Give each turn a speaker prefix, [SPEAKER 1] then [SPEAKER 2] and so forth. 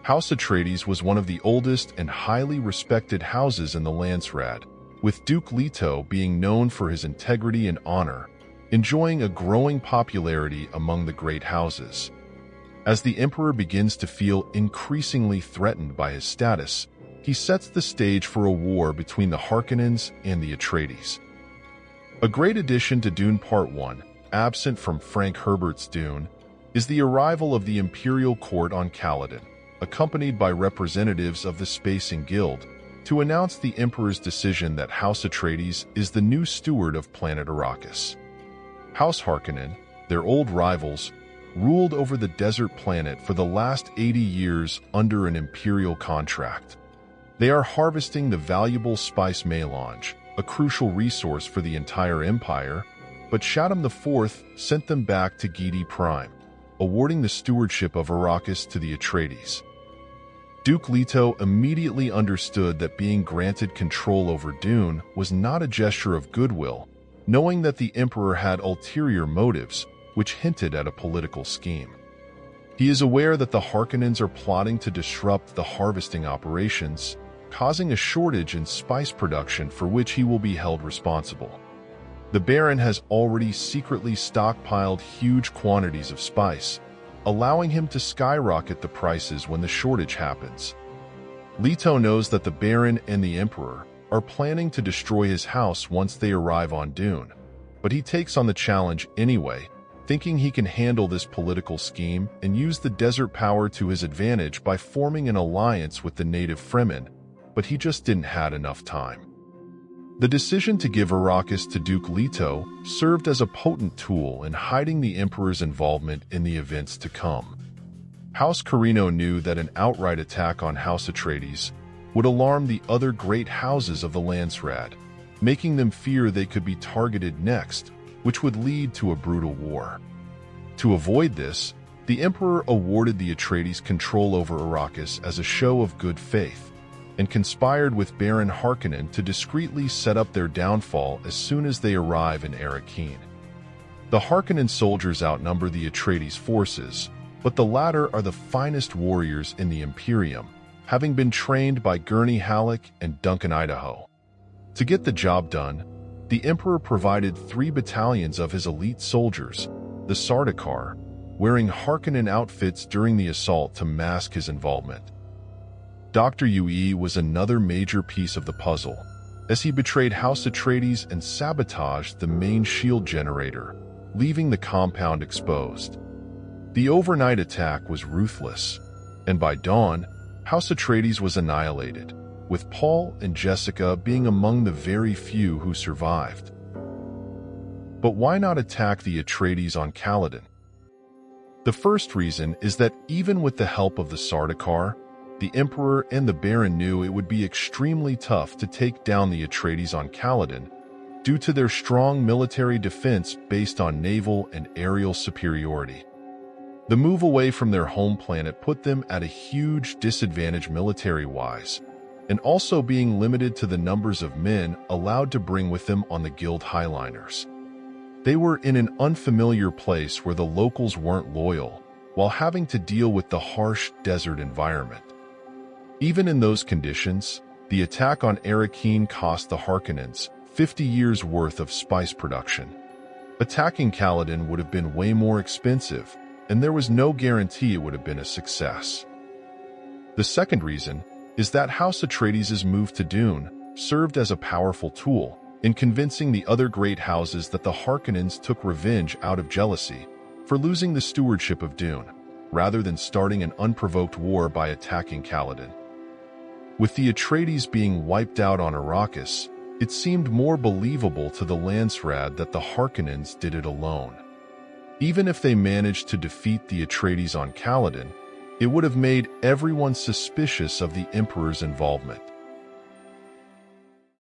[SPEAKER 1] House Atreides was one of the oldest and highly respected houses in the Landsraad, with Duke Leto being known for his integrity and honor, enjoying a growing popularity among the great houses. As the Emperor begins to feel increasingly threatened by his status, he sets the stage for a war between the Harkonnens and the Atreides. A great addition to Dune Part 1, absent from Frank Herbert's Dune, is the arrival of the Imperial Court on Caladan, accompanied by representatives of the Spacing Guild, to announce the Emperor's decision that House Atreides is the new steward of planet Arrakis. House Harkonnen, their old rivals, ruled over the desert planet for the last 80 years under an imperial contract. They are harvesting the valuable spice melange, a crucial resource for the entire empire, but Shaddam IV sent them back to Giedi Prime, awarding the stewardship of Arrakis to the Atreides. Duke Leto immediately understood that being granted control over Dune was not a gesture of goodwill, knowing that the Emperor had ulterior motives, which hinted at a political scheme. He is aware that the Harkonnens are plotting to disrupt the harvesting operations, causing a shortage in spice production for which he will be held responsible. The Baron has already secretly stockpiled huge quantities of spice, allowing him to skyrocket the prices when the shortage happens. Leto knows that the Baron and the Emperor are planning to destroy his house once they arrive on Dune, but he takes on the challenge anyway, thinking he can handle this political scheme and use the desert power to his advantage by forming an alliance with the native Fremen, but he just didn't have enough time. The decision to give Arrakis to Duke Leto served as a potent tool in hiding the Emperor's involvement in the events to come. House Carino knew that an outright attack on House Atreides would alarm the other great houses of the Landsraad, making them fear they could be targeted next, which would lead to a brutal war. To avoid this, the Emperor awarded the Atreides control over Arrakis as a show of good faith, and conspired with Baron Harkonnen to discreetly set up their downfall as soon as they arrive in Arrakis. The Harkonnen soldiers outnumber the Atreides forces, but the latter are the finest warriors in the Imperium, having been trained by Gurney Halleck and Duncan Idaho. To get the job done, the Emperor provided 3 battalions of his elite soldiers, the Sardaukar, wearing Harkonnen outfits during the assault to mask his involvement. Dr. Yue was another major piece of the puzzle, as he betrayed House Atreides and sabotaged the main shield generator, leaving the compound exposed. The overnight attack was ruthless, and by dawn, House Atreides was annihilated, with Paul and Jessica being among the very few who survived. But why not attack the Atreides on Caladan? The first reason is that even with the help of the Sardaukar, the Emperor and the Baron knew it would be extremely tough to take down the Atreides on Caladan due to their strong military defense based on naval and aerial superiority. The move away from their home planet put them at a huge disadvantage military-wise, and also being limited to the numbers of men allowed to bring with them on the Guild Highliners. They were in an unfamiliar place where the locals weren't loyal, while having to deal with the harsh desert environment. Even in those conditions, the attack on Arrakis cost the Harkonnens 50 years' worth of spice production. Attacking Caladan would have been way more expensive, and there was no guarantee it would have been a success. The second reason is that House Atreides' move to Dune served as a powerful tool in convincing the other great houses that the Harkonnens took revenge out of jealousy for losing the stewardship of Dune, rather than starting an unprovoked war by attacking Caladan. With the Atreides being wiped out on Arrakis, it seemed more believable to the Landsraad that the Harkonnens did it alone. Even if they managed to defeat the Atreides on Caladan, it would have made everyone suspicious of the Emperor's involvement.